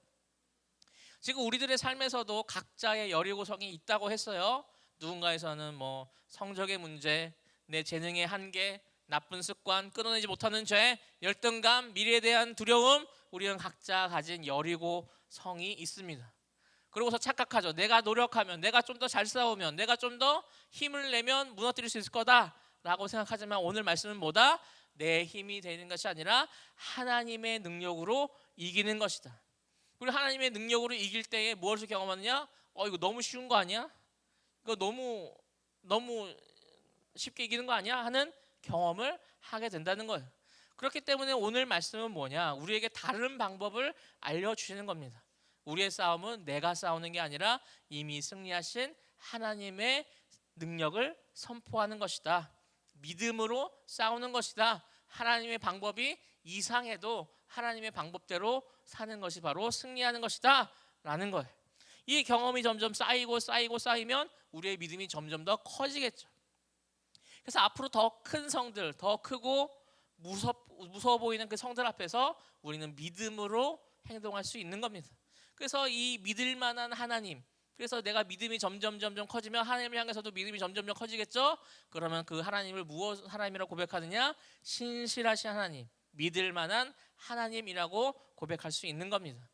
지금 우리들의 삶에서도 각자의 여리고성이 있다고 했어요. 누군가에서는 뭐 성적의 문제, 내 재능의 한계, 나쁜 습관, 끊어내지 못하는 죄, 열등감, 미래에 대한 두려움, 우리는 각자 가진 여리고성이 있습니다. 그러고서 착각하죠. 내가 노력하면, 내가 좀 더 잘 싸우면, 내가 좀 더 힘을 내면 무너뜨릴 수 있을 거다라고 생각하지만 오늘 말씀은 뭐다? 내 힘이 되는 것이 아니라 하나님의 능력으로 이기는 것이다. 그리고 하나님의 능력으로 이길 때에 무엇을 경험하느냐? 이거 너무 쉬운 거 아니야? 이거 너무 쉽게 이기는 거 아니야? 하는 경험을 하게 된다는 거예요. 그렇기 때문에 오늘 말씀은 뭐냐? 우리에게 다른 방법을 알려주시는 겁니다. 우리의 싸움은 내가 싸우는 게 아니라 이미 승리하신 하나님의 능력을 선포하는 것이다. 믿음으로 싸우는 것이다. 하나님의 방법이 이상해도 하나님의 방법대로 사는 것이 바로 승리하는 것이다 라는 거예요. 이 경험이 점점 쌓이면 우리의 믿음이 점점 더 커지겠죠. 그래서 앞으로 더 큰 성들, 더 크고 무서워 보이는 그 성들 앞에서 우리는 믿음으로 행동할 수 있는 겁니다. 그래서 이 믿을 만한 하나님, 그래서 내가 믿음이 점점 커지면 하나님을 향해서도 믿음이 점점 커지겠죠. 그러면 그 하나님을 무엇 하나님이라고 고백하느냐? 신실하신 하나님, 믿을 만한 하나님이라고 고백할 수 있는 겁니다.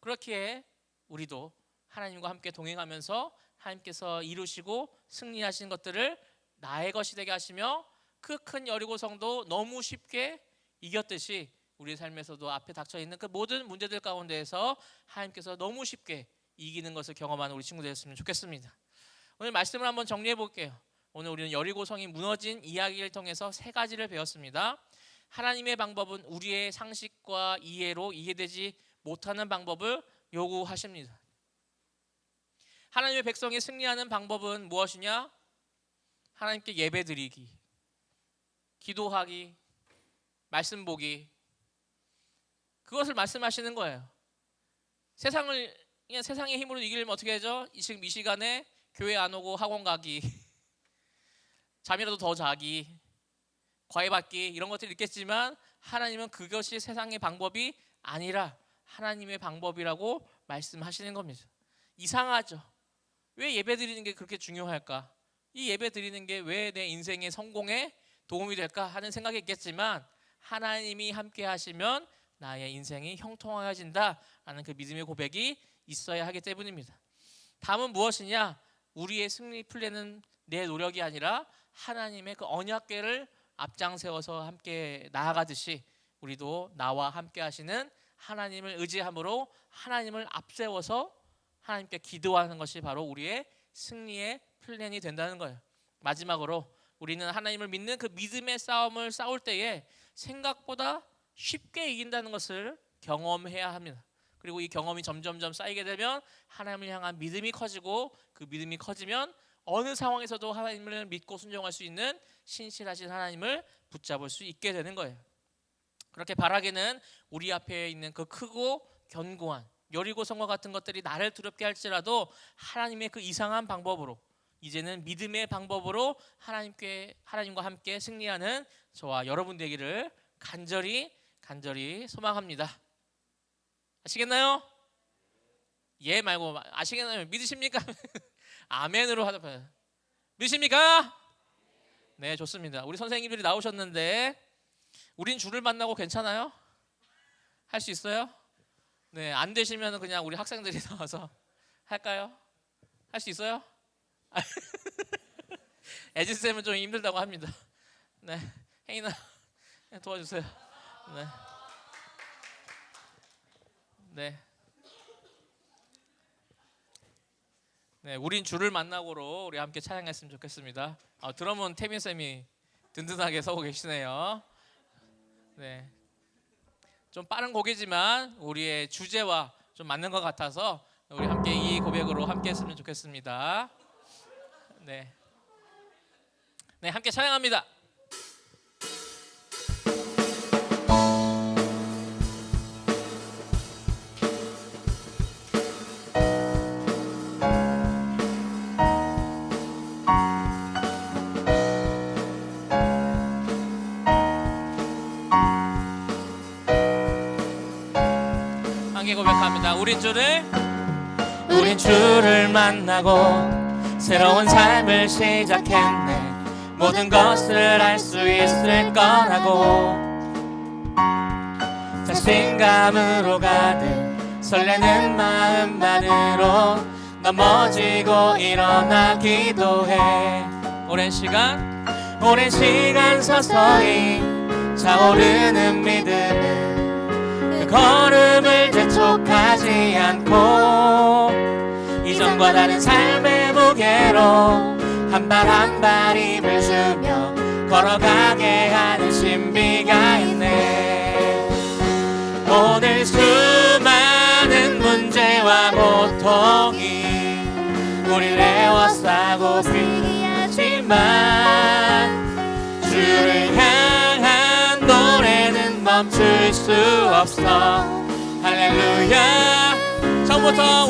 그렇기에 우리도 하나님과 함께 동행하면서 하나님께서 이루시고 승리하신 것들을 나의 것이 되게 하시며 그 큰 여리고성도 너무 쉽게 이겼듯이 우리 삶에서도 앞에 닥쳐있는 그 모든 문제들 가운데에서 하나님께서 너무 쉽게 이기는 것을 경험하는 우리 친구들 됐으면 좋겠습니다. 오늘 말씀을 한번 정리해 볼게요. 오늘 우리는 여리고성이 무너진 이야기를 통해서 세 가지를 배웠습니다. 하나님의 방법은 우리의 상식과 이해로 이해되지 못하는 방법을 요구하십니다. 하나님의 백성이 승리하는 방법은 무엇이냐? 하나님께 예배드리기, 기도하기, 말씀 보기, 그것을 말씀하시는 거예요. 세상의 힘으로 이기려면 어떻게 하죠? 지금 이 시간에 교회 안 오고 학원 가기, 잠이라도 더 자기, 과외 받기 이런 것들이 있겠지만 하나님은 그것이 세상의 방법이 아니라 하나님의 방법이라고 말씀하시는 겁니다. 이상하죠? 왜 예배 드리는 게 그렇게 중요할까? 이 예배 드리는 게 왜 내 인생의 성공에 도움이 될까 하는 생각이 있겠지만 하나님이 함께 하시면 나의 인생이 형통하여진다라는 그 믿음의 고백이 있어야 하기 때문입니다. 다음은 무엇이냐? 우리의 승리 플랜은 내 노력이 아니라 하나님의 그 언약궤를 앞장세워서 함께 나아가듯이 우리도 나와 함께 하시는 하나님을 의지함으로 하나님을 앞세워서 하나님께 기도하는 것이 바로 우리의 승리의 플랜이 된다는 거예요. 마지막으로 우리는 하나님을 믿는 그 믿음의 싸움을 싸울 때에 생각보다 쉽게 이긴다는 것을 경험해야 합니다. 그리고 이 경험이 점점 쌓이게 되면 하나님을 향한 믿음이 커지고 그 믿음이 커지면 어느 상황에서도 하나님을 믿고 순종할 수 있는 신실하신 하나님을 붙잡을 수 있게 되는 거예요. 그렇게 바라기는 우리 앞에 있는 그 크고 견고한 여리고성과 같은 것들이 나를 두렵게 할지라도 하나님의 그 이상한 방법으로 이제는 믿음의 방법으로 하나님과 함께 승리하는 저와 여러분 되기를 간절히 소망합니다. 아시겠나요? 예 말고 아시겠나요? 믿으십니까? 아멘으로 하다 봐요. 믿으십니까? 네, 좋습니다. 우리 선생님들이 나오셨는데 우린 주를 만나고 괜찮아요? 할 수 있어요? 네, 안 되시면 그냥 우리 학생들이 나와서 할까요? 할 수 있어요? 에지쌤은 좀 힘들다고 합니다. 네, 혜인아 도와주세요. 네. 네. 네, 우린 주를 만나고로 우리 함께 찬양했으면 좋겠습니다. 드럼은 태민 쌤이 든든하게 서고 계시네요. 네, 좀 빠른 곡이지만 우리의 주제와 좀 맞는 것 같아서 우리 함께 이 고백으로 함께했으면 좋겠습니다. 네, 네, 함께 찬양합니다. 함께 고백합니다. 우린 주를 만나고 새로운 삶을 시작했네. 모든 것을 알 수 있을 거라고 자신감으로 가득 설레는 마음만으로 넘어지고 일어나 기도해. 오랜 시간 서서히 차오르는 믿음은 그 걸음을 재촉하지 않고 이전과 다른 삶의 무게로 한 발 한 발 힘을 주며 걸어가게 하는 신비가 있네. 오늘 수많은 문제와 고통이 우리를 에워싸고 비하지만 주를 향한 노래는 멈출 수 없어. 할렐루야. 처음부터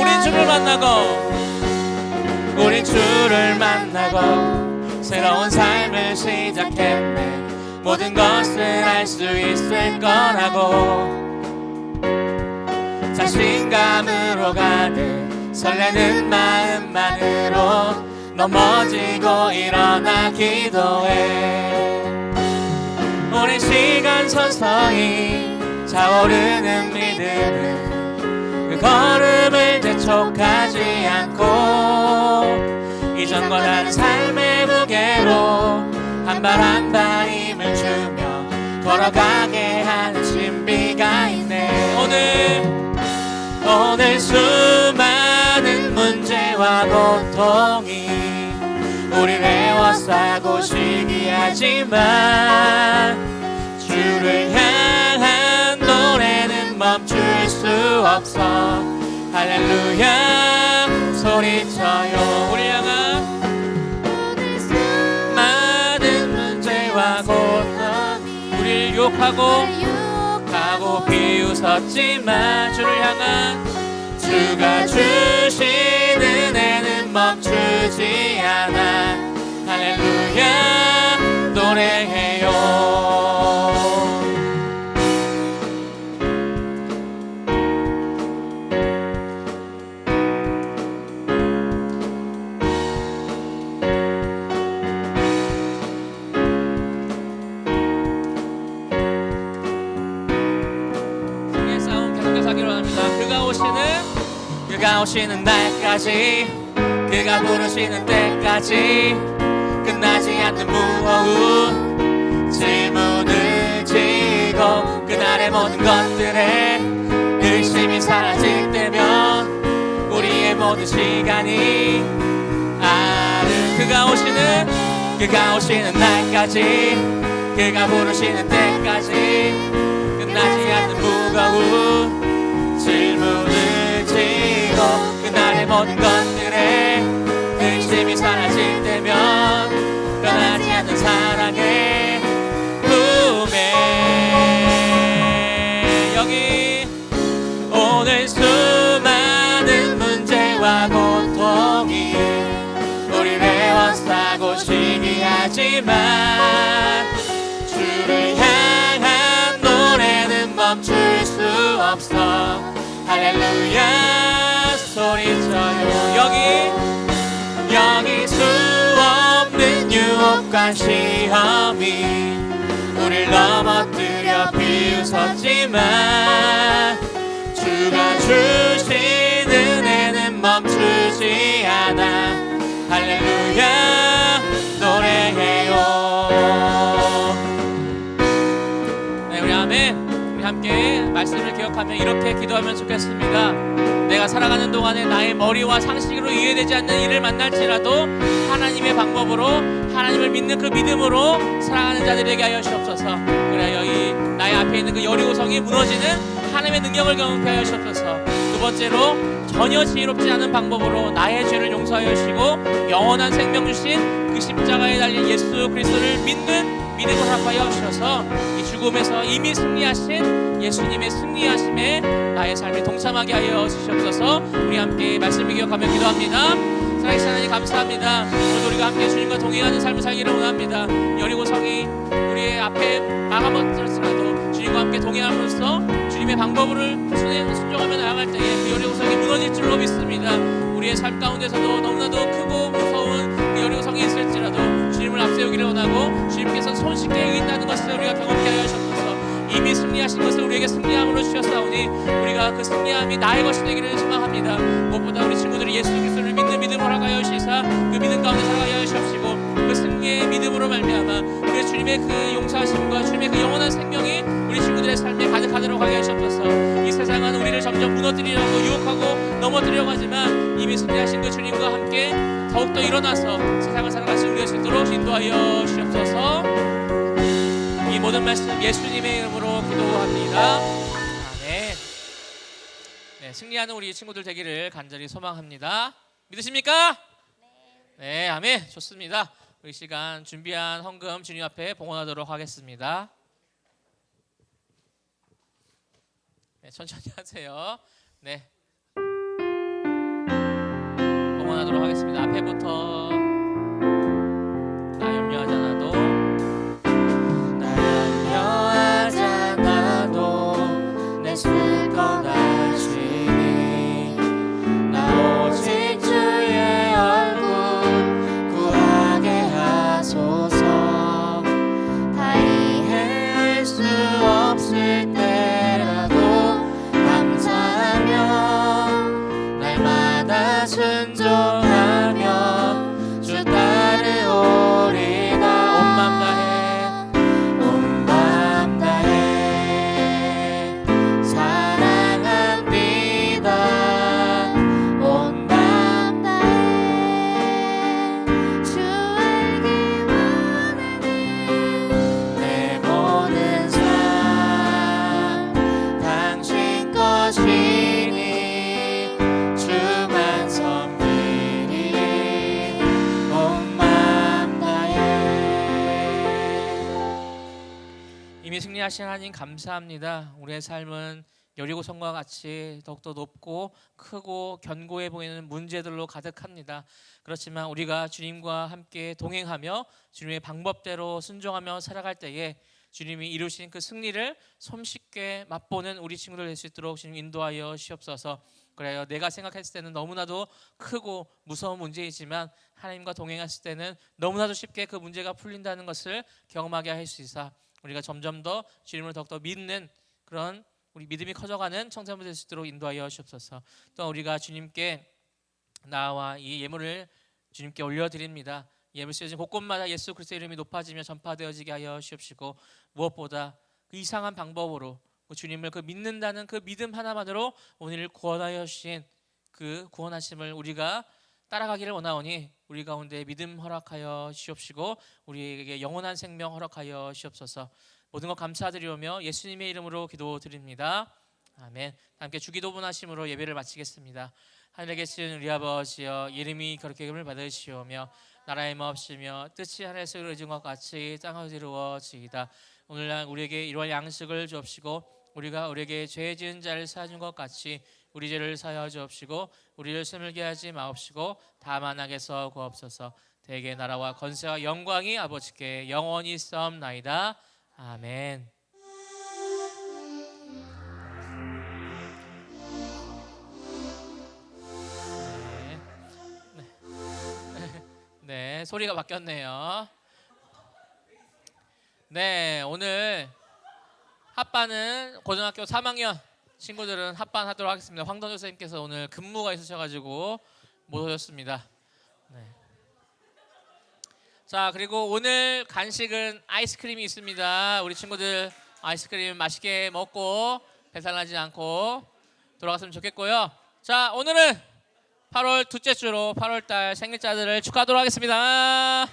우린 주를 만나고 새로운 삶을 시작했네. 모든 것을 알 수 있을 거라고 자신감으로 가득 설레는 마음만으로 넘어지고 일어나 기도해. 오랜 시간 서서히 차오르는 믿음은 그 걸음을 재촉하지 않고 이전과 다른 삶의 무게로 한 발 한 발 힘을 주며 걸어가게 하는 신비가 있네. 오늘 수많은 문제와 고통이 우리를 에워싸고 시기하지만 주를 향한 노래는 멈출 수 없어. 할렐루야. 소리쳐요. 우리 향한 많은 문제와 고통 우리를 유혹하고 비웃었지만 주를 향한 주가 주신 은혜는 멈추지 않아. 할렐루야. 노래해요. 그가 오시는 날까지 그가 부르시는 때까지 끝나지 않는 무거운 질문을 지고 그날의 모든 것들에 의심이 사라질 때면 우리의 모든 시간이 그가 오시는 날까지 그가 부르시는 때까지 끝나지 않는 무거운 질문을 지고 그날의 모든 것들에 의심이 사라질 때면 변하지 않는 사랑의 품에 여기 오늘 수많은 문제와 고통이 우리를 에워싸고 시기하지만 주를 향한 노래는 멈출 수 없어. 할렐루야. 소리쳐요. 여기 수없는 유혹과 시험이 우릴 넘어뜨려 비웃었지만 주가 주신 은혜는 멈추지 않아. 할렐루야. 노래해요. 네, 우리 아멘. 우리 함께 말씀을 기억하며 이렇게 기도하면 좋겠습니다. 내가 살아가는 동안에 나의 머리와 상식으로 이해되지 않는 일을 만날지라도 하나님의 방법으로 하나님을 믿는 그 믿음으로 살아가는 자들에게 하여 주옵소서. 그래야 이 나의 앞에 있는 그 여리고성이 무너지는 하나님의 능력을 경험하게 하여 주옵소서. 두 번째로 전혀 지혜롭지 않은 방법으로 나의 죄를 용서하여 주시고 영원한 생명 주신 그 십자가에 달린 예수 그리스도를 믿는 믿음을 허락하여 주셔서 이 죽음에서 이미 승리하신 예수님의 승리하심에 나의 삶에 동참하게 하여 주시옵소서. 우리 함께 말씀을 기억하며 기도합니다. 살아계신 하나님 감사합니다. 오늘 우리가 함께 주님과 동행하는 삶을 살기를 원합니다. 여리고성이 우리의 앞에 막아버렸으라도 주님과 함께 동행하면서 주님 주님의 방법을 순종하며 나아갈 때에 그 여리고성이 무너질 줄로 믿습니다. 우리의 삶 가운데서도 너무나도 크고 무서운 그 여리고성이 있을지라도 주님을 앞세우기를 원하고 주님께서 손쉽게 이긴다는 것을 우리가 경험케 하여 주옵소서. 이미 승리하신 것을 우리에게 승리함으로 주셨사오니 우리가 그 승리함이 나의 것이 되기를 소망합니다. 무엇보다 우리 친구들이 예수 그리스도를 믿는 믿음 허락하여 주시사 그 믿음 가운데 살아가게 하시옵시고 그 승리의 믿음으로 말미암아 그 주님의 그 용서하심과 주님의 그 영원한 생명이 우리 친구들의 삶에 가득하도록 하게 하시옵소서. 이 세상은 우리를 점점 무너뜨리려고 유혹하고 넘어뜨리려고 하지만 이미 승리하신 그 주님과 함께 더욱더 일어나서 세상을 살아갈 수 우리가 수 있도록 인도하여 주옵소서. 이 모든 말씀 예수님의 이름으로 기도합니다. 아멘. 네, 승리하는 우리 친구들 되기를 간절히 소망합니다. 믿으십니까? 네, 아멘. 좋습니다. 우리 시간 준비한 헌금 주님 앞에 봉헌하도록 하겠습니다. 네, 천천히 하세요. 네, 봉헌하도록 하겠습니다. 앞에부터 나 염려하지 않아도 내 쓸 것 아시니 나 오직 주의 얼굴 구하게 하소서. 다 이해할 수 없을 때라도 감사하며 날마다 순종하며 주 따르오리다. 온 맘 다해 승리하신 하나님 감사합니다. 우리의 삶은 여리고성과 같이 더욱더 높고 크고 견고해 보이는 문제들로 가득합니다. 그렇지만 우리가 주님과 함께 동행하며 주님의 방법대로 순종하며 살아갈 때에 주님이 이루신 그 승리를 손쉽게 맛보는 우리 친구들 될 수 있도록 주님 인도하여 주옵소서. 그래요. 내가 생각했을 때는 너무나도 크고 무서운 문제이지만 하나님과 동행했을 때는 너무나도 쉽게 그 문제가 풀린다는 것을 경험하게 할 수 있어 우리가 점점 더 주님을 더욱더 믿는 그런 우리 믿음이 커져가는 청소년 될 수 있도록 인도하여 주옵소서. 또 우리가 주님께 나와 이 예물을 주님께 올려드립니다. 예물 쓰여진 곳곳마다 예수 그리스도의 이름이 높아지며 전파되어지게 하여 주옵시고 무엇보다 그 이상한 방법으로 주님을 그 믿는다는 그 믿음 하나만으로 오늘 구원하여 주신 그 구원하심을 우리가 따라가기를 원하오니 우리 가운데 믿음 허락하여 주옵시고 우리에게 영원한 생명 허락하여 주옵소서. 모든 것 감사드리오며 예수님의 이름으로 기도드립니다. 아멘. 함께 주기도분 하심으로 예배를 마치겠습니다. 하늘에 계신 우리 아버지여, 이름이 거룩히 여김을 받으시오며 나라의 마옵시며 뜻이 하늘에서 이루어진 것 같이 땅에서 이루어지이다. 오늘날 우리에게 이러한 양식을 주옵시고 우리가 우리에게 죄 지은 자를 사하준 것 같이 우리 죄를 사하여 주옵시고 우리를 스물게 하지 마옵시고 다만 악에서 구하옵소서. 대개 나라와 권세와 영광이 아버지께 영원히 있사옵나이다. 아멘. 네, 소리가 바뀌었네요. 네, 오늘 합반은 고등학교 3학년 친구들은 합반 하도록 하겠습니다. 황던 교수님께서 오늘 근무가 있으셔가지고 못 오셨습니다. 네. 자, 그리고 오늘 간식은 아이스크림이 있습니다. 우리 친구들 아이스크림 맛있게 먹고 배탈나지 않고 돌아갔으면 좋겠고요. 자, 오늘은 8월 둘째 주로 8월달 생일자들을 축하하도록 하겠습니다.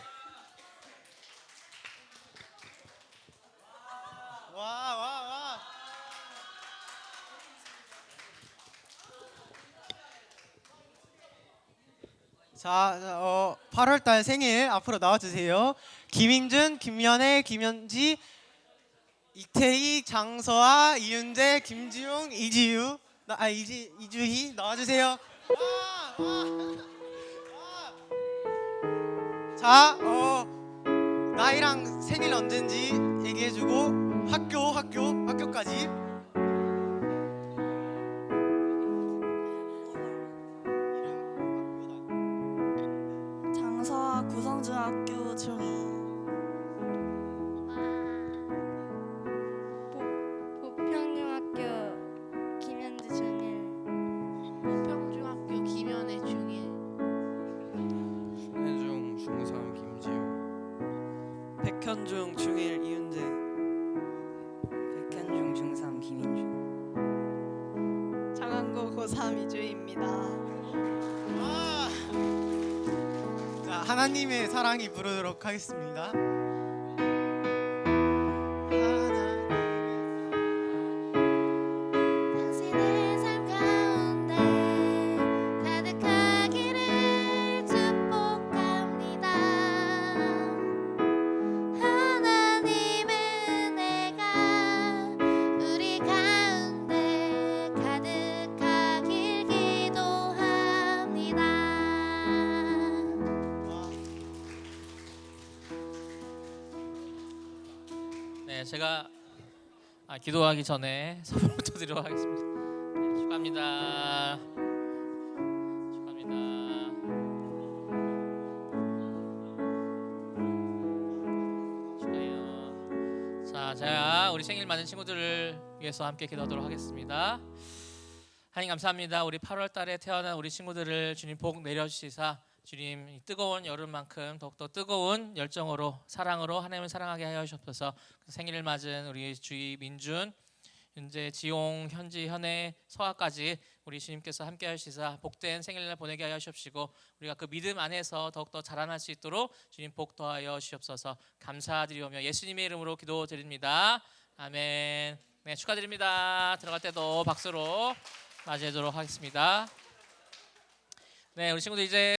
자, 8월달 생일 앞으로 나와주세요. 김인준, 김연애, 김현지, 이태희, 장서아, 이윤재, 김지용, 이지유, 이주희 나와주세요. 자, 나이랑 생일 언젠지 얘기해주고 학교까지. 백현중 중1 이윤재. 백현중 중3 김인준. 장안고 고3 이주희입니다. 와. 자, 하나님의 사랑이 부르도록 하겠습니다. 당신의 삶 가운데 가득하기를 축복합니다. 하나님의 은혜가 우리 가운데 가득하길 기도합니다. 네, 제가 기도하기 전에 선물부터 드리도록 하겠습니다. 네, 축하합니다. 축하합니다. 축하해요. 자, 제가 우리 생일 맞은 친구들을 위해서 함께 기도하도록 하겠습니다. 하나님 감사합니다. 우리 8월 달에 태어난 우리 친구들을 주님 복 내려주시사 주님 이 뜨거운 여름만큼 더욱더 뜨거운 열정으로 사랑으로 하나님을 사랑하게 하여 주옵소서. 생일을 맞은 우리 주희, 민준, 윤재, 지용, 현지, 현애, 서아까지 우리 주님께서 함께 하시사 복된 생일날 보내게 하여 주옵시고 우리가 그 믿음 안에서 더욱더 자라날 수 있도록 주님 복 더하여 주옵소서. 감사드리오며 예수님의 이름으로 기도드립니다. 아멘. 네, 축하드립니다. 들어갈 때도 박수로 맞이하도록 하겠습니다. 네, 우리 친구들 이제